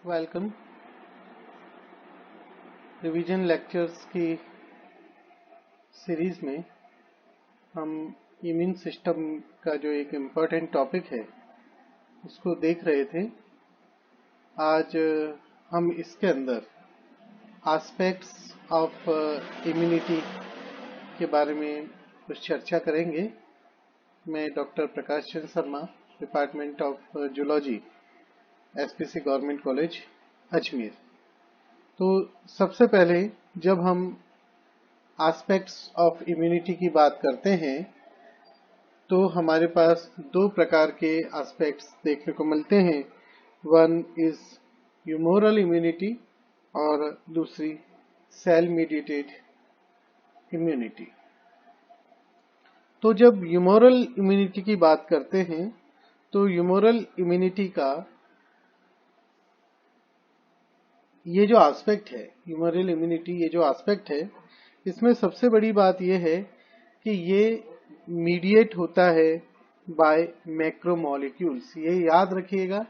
Welcome. Revision lectures की series में हम इम्यून सिस्टम का जो एक इम्पोर्टेंट टॉपिक है उसको देख रहे थे। आज हम इसके अंदर एस्पेक्ट्स ऑफ इम्यूनिटी के बारे में कुछ चर्चा करेंगे। मैं doctor Prakash Chandra Sharma, department of zoology, SPC government college Ajmer. तो सबसे पहले जब हम एस्पेक्ट्स ऑफ इम्यूनिटी की बात करते हैं तो हमारे पास दो प्रकार के एस्पेक्ट्स देखने को मिलते हैं। वन इज ह्यूमोरल इम्यूनिटी और दूसरी सेल मीडिएटेड इम्यूनिटी। तो जब ह्यूमोरल इम्यूनिटी की बात करते हैं तो ह्यूमोरल इम्यूनिटी का ये जो एस्पेक्ट है, ह्यूमोरल इम्यूनिटी ये जो एस्पेक्ट है, इसमें सबसे बड़ी बात ये है कि ये मीडिएट होता है बाय मैक्रोमोलिक्यूल्स। ये याद रखिएगा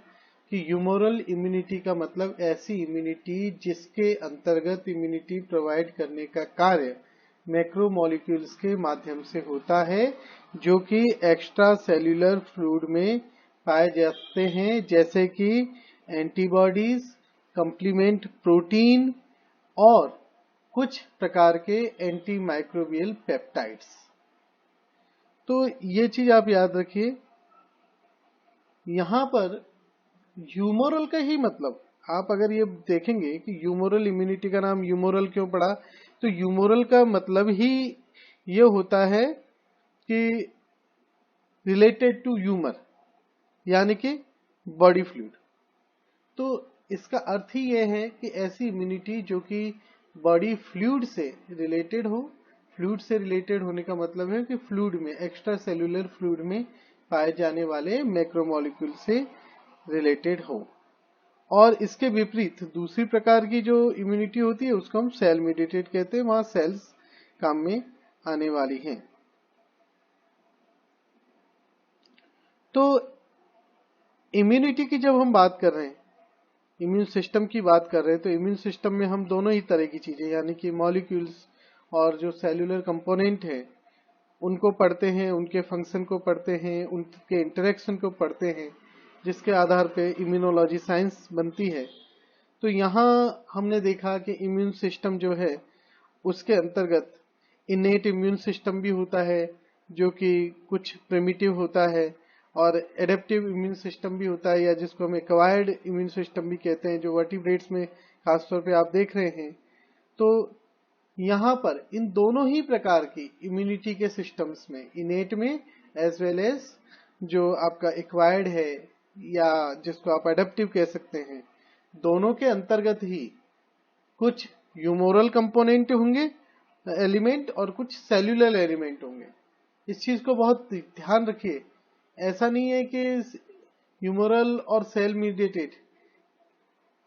कि ह्यूमोरल इम्यूनिटी का मतलब ऐसी इम्यूनिटी जिसके अंतर्गत इम्यूनिटी प्रोवाइड करने का कार्य मैक्रोमोलिक्यूल्स के माध्यम से होता है, जो कि एक्स्ट्रा सेल्यूलर फ्लूइड में पाए जाते हैं, जैसे कि एंटीबॉडीज, कंप्लीमेंट प्रोटीन और कुछ प्रकार के एंटी माइक्रोबियल पेप्टाइड्स। तो ये चीज आप याद रखिए। यहां पर ह्यूमोरल का ही मतलब, आप अगर ये देखेंगे कि ह्यूमोरल इम्यूनिटी का नाम ह्यूमोरल क्यों पड़ा, तो ह्यूमोरल का मतलब ही ये होता है कि रिलेटेड टू ह्यूमर, यानी कि बॉडी फ्लूइड। तो इसका अर्थ ही ये है कि ऐसी इम्यूनिटी जो कि बॉडी फ्लूइड से रिलेटेड हो। फ्लूइड से रिलेटेड होने का मतलब है कि फ्लूइड में, एक्स्ट्रा सेल्यूलर फ्लूइड में पाए जाने वाले मैक्रोमोलिक्यूल से रिलेटेड हो। और इसके विपरीत दूसरी प्रकार की जो इम्यूनिटी होती है उसको हम सेल मीडिएटेड कहते हैं। वहां सेल्स काम में आने वाली हैं। तो इम्यूनिटी की जब हम बात कर रहे हैं, इम्यून सिस्टम की बात कर रहे हैं, तो इम्यून सिस्टम में हम दोनों ही तरह की चीजें, यानी कि मॉलिक्यूल्स और जो सेल्यूलर कंपोनेंट है उनको पढ़ते हैं, उनके फंक्शन को पढ़ते हैं, उनके इंटरेक्शन को पढ़ते हैं, जिसके आधार पे इम्यूनोलॉजी साइंस बनती है। तो यहाँ हमने देखा कि इम्यून सिस्टम जो है उसके अंतर्गत इनेट इम्यून सिस्टम भी होता है, जो कि कुछ प्रिमिटिव होता है, और एडेप्टिव इम्यून सिस्टम भी होता है, या जिसको हम एक्वायर्ड इम्यून सिस्टम भी कहते हैं, जो वर्टिब्रेट्स में खासतौर पे आप देख रहे हैं। तो यहाँ पर इन दोनों ही प्रकार की इम्यूनिटी के सिस्टम्स में, इनेट में एज वेल एज जो आपका एक्वायर्ड है या जिसको आप एडेप्टिव कह सकते हैं, दोनों के अंतर्गत ही कुछ ह्यूमोरल कंपोनेंट होंगे एलिमेंट और कुछ सेल्यूलर एलिमेंट होंगे। इस चीज को बहुत ध्यान रखिए। ऐसा नहीं है कि ह्यूमोरल और सेल मीडिएटेड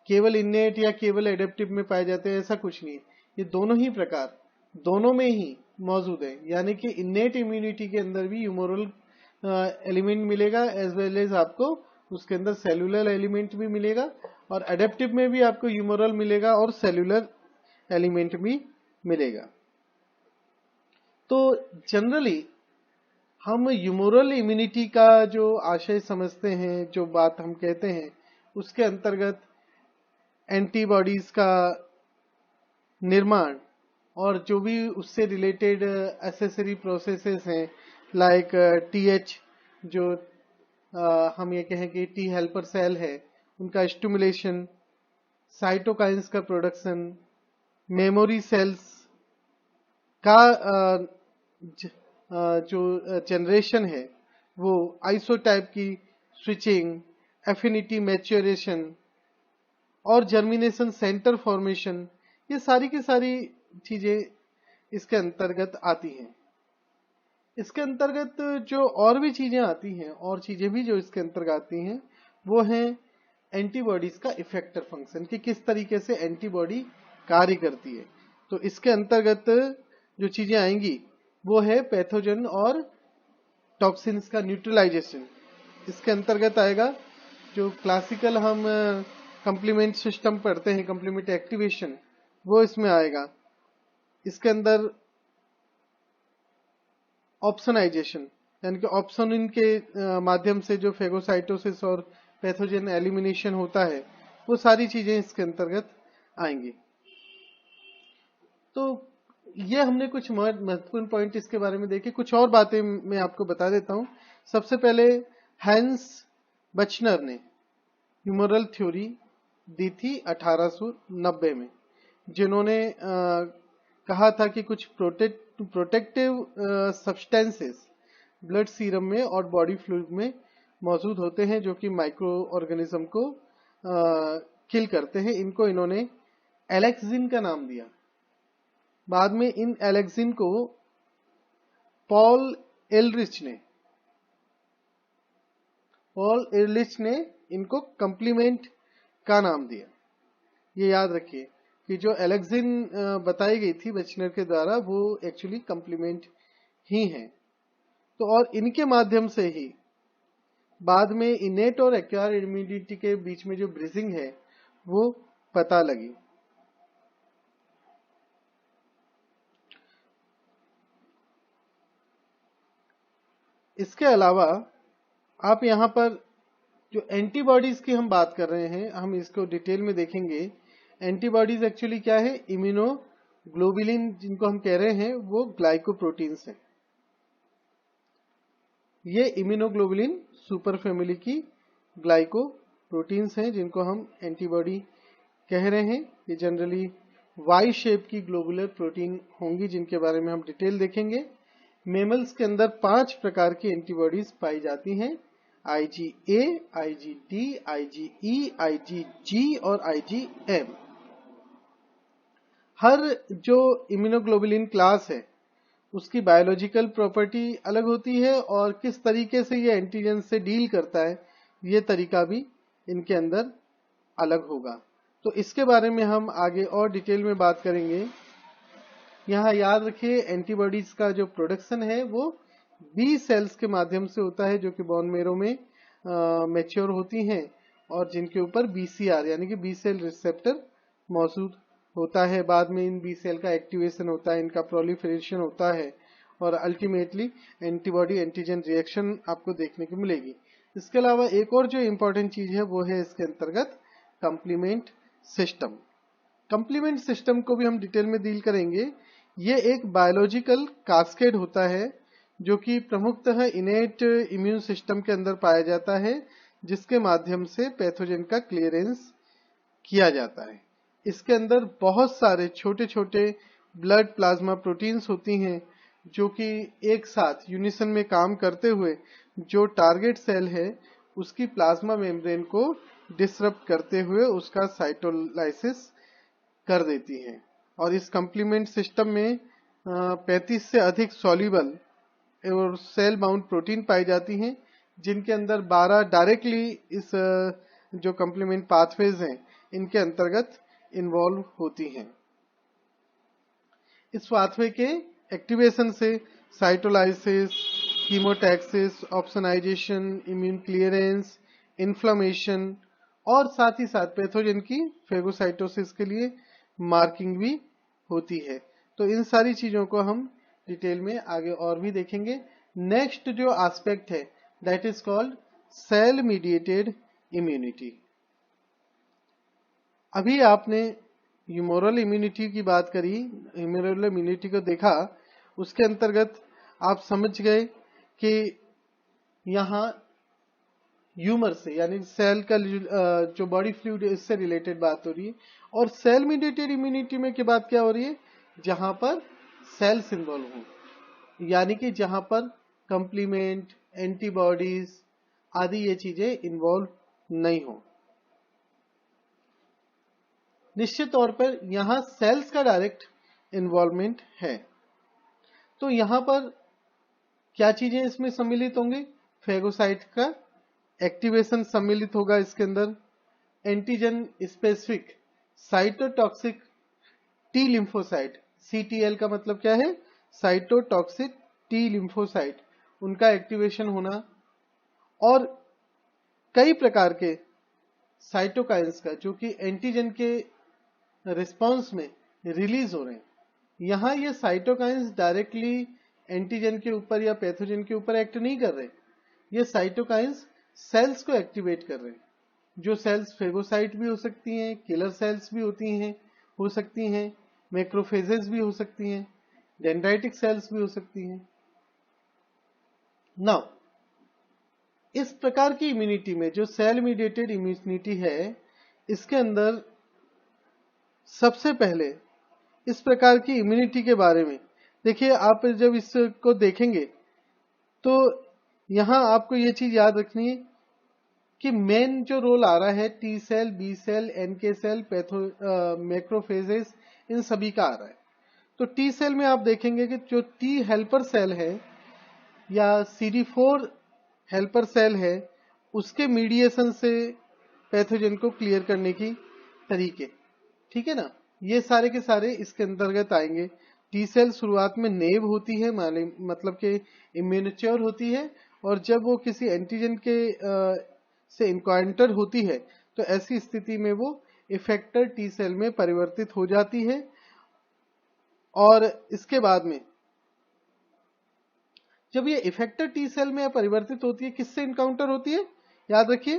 केवल इनेट या केवल एडेप्टिव में पाए जाते हैं, ऐसा कुछ नहीं। ये दोनों ही प्रकार दोनों में ही मौजूद है, यानी कि इनेट इम्यूनिटी के अंदर भी ह्यूमोरल एलिमेंट मिलेगा, एज वेल एज आपको उसके अंदर सेल्यूलर एलिमेंट भी मिलेगा, और एडेप्टिव में भी आपको ह्यूमोरल मिलेगा और सेल्यूलर एलिमेंट भी मिलेगा। तो जनरली हम ह्यूमोरल इम्यूनिटी का जो आशय समझते हैं, जो बात हम कहते हैं, उसके अंतर्गत एंटीबॉडीज का निर्माण और जो भी उससे रिलेटेड एसेसरी प्रोसेसेस हैं, लाइक टीएच, जो हम ये कहें कि टी हेल्पर सेल है, उनका स्टिमुलेशन, साइटोकाइंस का प्रोडक्शन, मेमोरी सेल्स का जो जनरेशन है, वो आइसोटाइप की स्विचिंग, एफिनिटी मैच्योरेशन और जर्मिनेशन सेंटर फॉर्मेशन, ये सारी की सारी चीजें इसके अंतर्गत आती हैं। इसके अंतर्गत जो और भी चीजें आती हैं, और चीजें भी जो इसके अंतर्गत आती हैं, वो है एंटीबॉडीज का इफेक्टर फंक्शन, कि किस तरीके से एंटीबॉडी कार्य करती है। तो इसके अंतर्गत जो चीजें आएंगी वो है पैथोजन और टॉक्सिन्स का न्यूट्रलाइजेशन। इसके अंतर्गत आएगा जो क्लासिकल हम कंप्लीमेंट सिस्टम पढ़ते हैं, कंप्लीमेंट एक्टिवेशन, वो इसमें आएगा। इसके अंदर ऑप्सनाइजेशन यानी कि ऑप्सोनिन के माध्यम से जो फेगोसाइटोसिस और पैथोजन एलिमिनेशन होता है, वो सारी चीजें इसके अंतर्गत आएंगी। तो ये हमने कुछ महत्वपूर्ण पॉइंट इसके बारे में देखे। कुछ और बातें मैं आपको बता देता हूं। सबसे पहले हैंस बचनर ने ह्यूमरल थ्योरी दी थी 1890 में, जिन्होंने कहा था कि कुछ प्रोटेक्टिव सब्सटेंसेस ब्लड सीरम में और बॉडी फ्लूइड में मौजूद होते हैं जो कि माइक्रो ऑर्गेनिज्म को किल करते हैं। इनको इन्होंने एलेक्सिन का नाम दिया। बाद में इन एलेक्सिन को पॉल एलरिच ने इनको कंप्लीमेंट का नाम दिया। ये याद रखिए कि जो एलेक्सिन बताई गई थी बचनर के द्वारा, वो एक्चुअली कंप्लीमेंट ही है। तो और इनके माध्यम से ही बाद में इनेट और एक्वायर्ड इम्यूनिटी के बीच में जो ब्रिजिंग है वो पता लगी। इसके अलावा आप यहां पर जो एंटीबॉडीज की हम बात कर रहे हैं, हम इसको डिटेल में देखेंगे। एंटीबॉडीज एक्चुअली क्या है? इम्यूनोग्लोबुलिन जिनको हम कह रहे हैं वो ग्लाइकोप्रोटीन्स हैं। ये इम्यूनोग्लोबुलिन सुपर फैमिली की ग्लाइकोप्रोटीन्स हैं जिनको हम एंटीबॉडी कह रहे हैं। ये जनरली वाई शेप की ग्लोबुलर प्रोटीन होंगी जिनके बारे में हम डिटेल देखेंगे। मेमल्स के अंदर 5 प्रकार की एंटीबॉडीज पाई जाती हैं: IgA, IgD, IgE, IgG और IgM। हर जो इम्यूनोग्लोबुलिन क्लास है उसकी बायोलॉजिकल प्रॉपर्टी अलग होती है और किस तरीके से ये एंटीजन से डील करता है ये तरीका भी इनके अंदर अलग होगा। तो इसके बारे में हम आगे और डिटेल में बात करेंगे। यहाँ याद रखिए एंटीबॉडीज का जो प्रोडक्शन है वो बी सेल्स के माध्यम से होता है जो कि बोन मेरो में मैच्योर होती हैं और जिनके ऊपर BCR यानी कि बी सेल रिसेप्टर मौजूद होता है। बाद में इन बी सेल का एक्टिवेशन होता है, इनका प्रोलिफरेशन होता है और अल्टीमेटली एंटीबॉडी एंटीजन रिएक्शन आपको देखने को मिलेगी। इसके अलावा एक और जो इम्पोर्टेंट चीज है वो है इसके अंतर्गत कंप्लीमेंट सिस्टम। कंप्लीमेंट सिस्टम को भी हम डिटेल में डील करेंगे। ये एक बायोलॉजिकल कास्केड होता है जो कि प्रमुखतः इनेट इम्यून सिस्टम के अंदर पाया जाता है, जिसके माध्यम से पैथोजन का क्लियरेंस किया जाता है। इसके अंदर बहुत सारे छोटे छोटे ब्लड प्लाज्मा प्रोटीन्स होती हैं जो कि एक साथ यूनिसन में काम करते हुए जो टारगेट सेल है उसकी प्लाज्मा मेम्ब्रेन को डिसरप्ट करते हुए उसका साइटोलाइसिस कर देती हैं। और इस कंप्लीमेंट सिस्टम में 35 से अधिक सॉल्युबल और सेल बाउंड प्रोटीन पाई जाती हैं जिनके अंदर 12 डायरेक्टली इस जो कंप्लीमेंट पाथवेज हैं इनके अंतर्गत इन्वॉल्व होती हैं। इस पाथवे के एक्टिवेशन से cytolysis, chemotaxis, opsonization, immune clearance, inflammation और साथ ही साथ पैथोजन की फेगोसाइटोसिस के लिए मार्किंग भी होती है। तो इन सारी चीजों को हम डिटेल में आगे और भी देखेंगे। नेक्स्ट जो एस्पेक्ट है that is called cell mediated immunity. अभी आपने ह्यूमरल इम्यूनिटी की बात करी, ह्यूमरल इम्यूनिटी को देखा, उसके अंतर्गत आप समझ गए कि यहाँ ह्यूमर से यानी सेल का जो बॉडी फ्लूइड है इससे रिलेटेड बात हो रही है। और सेल मीडिएटेड इम्यूनिटी में की बात क्या हो रही है? जहां पर सेल्स इन्वॉल्व हो, यानी कि जहां पर कंप्लीमेंट, एंटीबॉडीज आदि ये चीजें इन्वॉल्व नहीं हो। निश्चित तौर पर यहां सेल्स का डायरेक्ट इन्वॉल्वमेंट है। तो यहां पर क्या चीजें इसमें सम्मिलित होंगे? फेगोसाइट का एक्टिवेशन सम्मिलित होगा इसके अंदर, antigen specific cytotoxic T lymphocyte, CTL का मतलब क्या है? साइटोटॉक्सिक टी लिम्फोसाइट, उनका एक्टिवेशन होना और कई प्रकार के साइटोकाइंस का, जो कि एंटीजन के रिस्पांस में रिलीज हो रहे हैं। यहां ये साइटोकाइंस डायरेक्टली एंटीजन के ऊपर या पैथोजन के ऊपर एक्ट नहीं कर रहे, ये साइटोकाइंस सेल्स को एक्टिवेट कर रहे हैं, जो सेल्स फेगोसाइट भी हो सकती हैं, किलर सेल्स भी होती हैं, हो सकती हैं, मैक्रोफेजेस भी हो सकती हैं, डेंड्राइटिक सेल्स भी हो सकती हैं। नाउ इस प्रकार की इम्यूनिटी में, जो सेल मीडिएटेड इम्यूनिटी है, इसके अंदर सबसे पहले इस प्रकार की इम्यूनिटी के बारे में देखिए, आप जब इसको देखेंगे तो यहां आपको ये चीज याद रखनी है कि मेन जो रोल आ रहा है T cell, B cell, NK cell, macrophages, इन सभी का आ रहा है। तो टी सेल में आप देखेंगे कि जो टी हेल्पर सेल है या CD4 हेल्पर सेल है, उसके मीडिएशन से पैथोजन को क्लियर करने की तरीके, ठीक है ना, ये सारे के सारे इसके अंतर्गत आएंगे। टी सेल शुरुआत में नेव होती है, मतलब कि इम्यूनिच्योर होती है, और जब वो किसी एंटीजन के से इनकाउंटर होती है तो ऐसी स्थिति में वो इफेक्टर टी सेल में परिवर्तित हो जाती है। और इसके बाद में जब ये इफेक्टर टी सेल में परिवर्तित होती है, किससे इनकाउंटर होती है, याद रखिए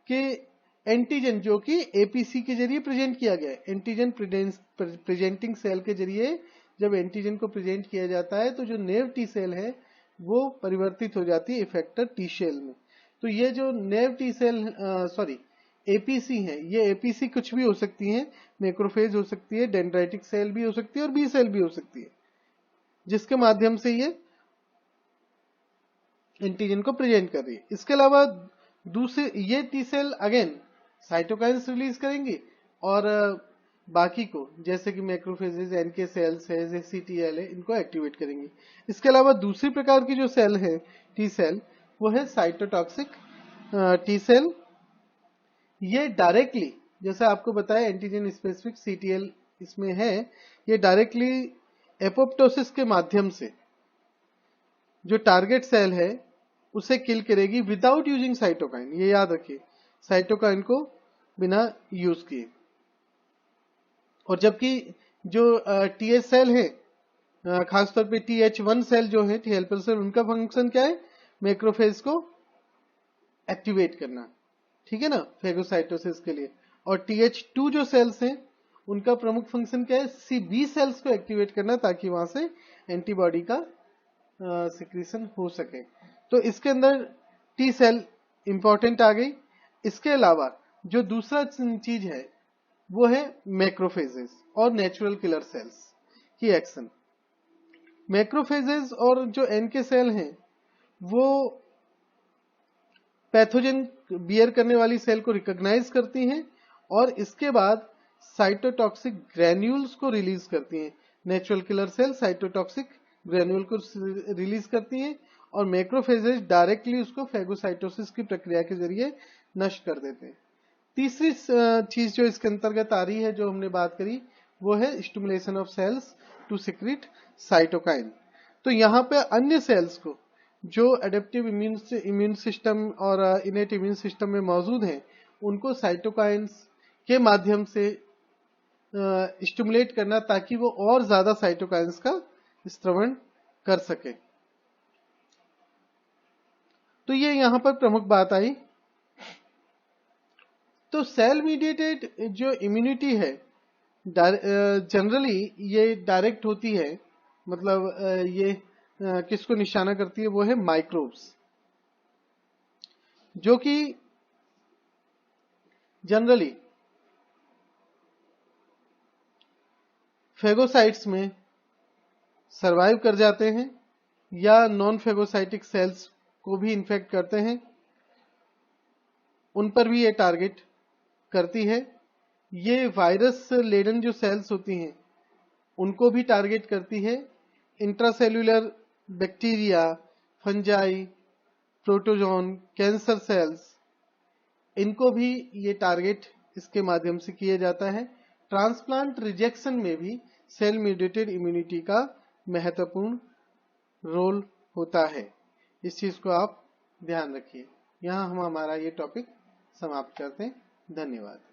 कि एंटीजन जो कि एपीसी के जरिए प्रेजेंट किया गया है, एंटीजन प्रेजेंटिंग सेल के जरिए जब एंटीजन को प्रेजेंट किया जाता है तो जो नेव टी सेल है वो परिवर्तित हो जाती है इफेक्टर टी सेल में। तो ये जो नेव टी सेल एपीसी है, ये एपीसी कुछ भी हो सकती है, मैक्रोफेज हो सकती है, डेंड्राइटिक सेल भी हो सकती है और बी सेल भी हो सकती है, जिसके माध्यम से ये एंटीजन को प्रेजेंट कर रही है। इसके अलावा दूसरे ये T cell again cytokines release करेंगी और बाकी को, जैसे कि मैक्रोफेजेस, एनके सेल्स है, जैसे CTL है, इनको एक्टिवेट करेंगी। इसके अलावा दूसरी प्रकार की जो सेल है टी सेल, वो है साइटोटॉक्सिक टी सेल। ये डायरेक्टली, जैसे आपको बताया एंटीजन स्पेसिफिक CTL इसमें है, ये डायरेक्टली एपोप्टोसिस के माध्यम से जो टारगेट सेल है उसे किल करेगी विदाउट यूजिंग साइटोकाइन। ये याद रखिए, साइटोकाइन को बिना यूज किए। और जबकि जो TH सेल है, खासतौर पे TH1 सेल जो है, टी हेल्पर सेल, उनका फंक्शन क्या है, मैक्रोफेज को एक्टिवेट करना, ठीक है ना, फेगोसाइटोसिस के लिए। और TH2 जो सेल्स हैं, उनका प्रमुख फंक्शन क्या है, CB सेल्स को एक्टिवेट करना, ताकि वहां से एंटीबॉडी का सिक्रीशन हो सके। तो इसके अंदर टी सेल इंपॉर्टेंट आ गई। इसके अलावा जो दूसरा चीज है वो है मैक्रोफेजेस और नेचुरल किलर सेल्स की एक्शन। मैक्रोफेजेस और जो एनके सेल हैं वो पैथोजन बियर करने वाली सेल को रिकॉग्नाइज करती हैं और इसके बाद साइटोटॉक्सिक ग्रैन्यूल्स को रिलीज करती हैं। Natural killer cell cytotoxic granule को रिलीज करती हैं और मैक्रोफेजेस डायरेक्टली उसको फेगोसाइटोसिस की प्रक्रिया के जरिए नष्ट कर देते हैं। तीसरी चीज जो इसके अंतर्गत आ रही है, जो हमने बात करी, वो है stimulation of cells to secrete cytokine. तो यहाँ पे अन्य सेल्स को जो एडेप्टिव इम्यून सिस्टम और इनेट इम्यून सिस्टम में मौजूद हैं, उनको साइटोकाइंस के माध्यम से स्टिमुलेट करना, ताकि वो और ज्यादा साइटोकाइंस का स्त्रवण कर सके। तो ये यहां पर प्रमुख बात आई। तो सेल मीडिएटेड जो इम्यूनिटी है जनरली ये डायरेक्ट होती है, मतलब ये किसको निशाना करती है, वो है माइक्रोब्स, जो कि जनरली फेगोसाइट्स में सरवाइव कर जाते हैं या नॉन फेगोसाइटिक सेल्स को भी इन्फेक्ट करते हैं, उन पर भी ये टारगेट करती है। ये वायरस लेडन जो सेल्स होती हैं उनको भी टारगेट करती है। Intracellular bacteria, fungi, protozoan, cancer cells, इनको भी ये टारगेट इसके माध्यम से किया जाता है। ट्रांसप्लांट रिजेक्शन में भी सेल मीडिएटेड इम्यूनिटी का महत्वपूर्ण रोल होता है। इस चीज को आप ध्यान रखिए। यहाँ हम हमारा ये टॉपिक समाप्त करते हैं। धन्यवाद।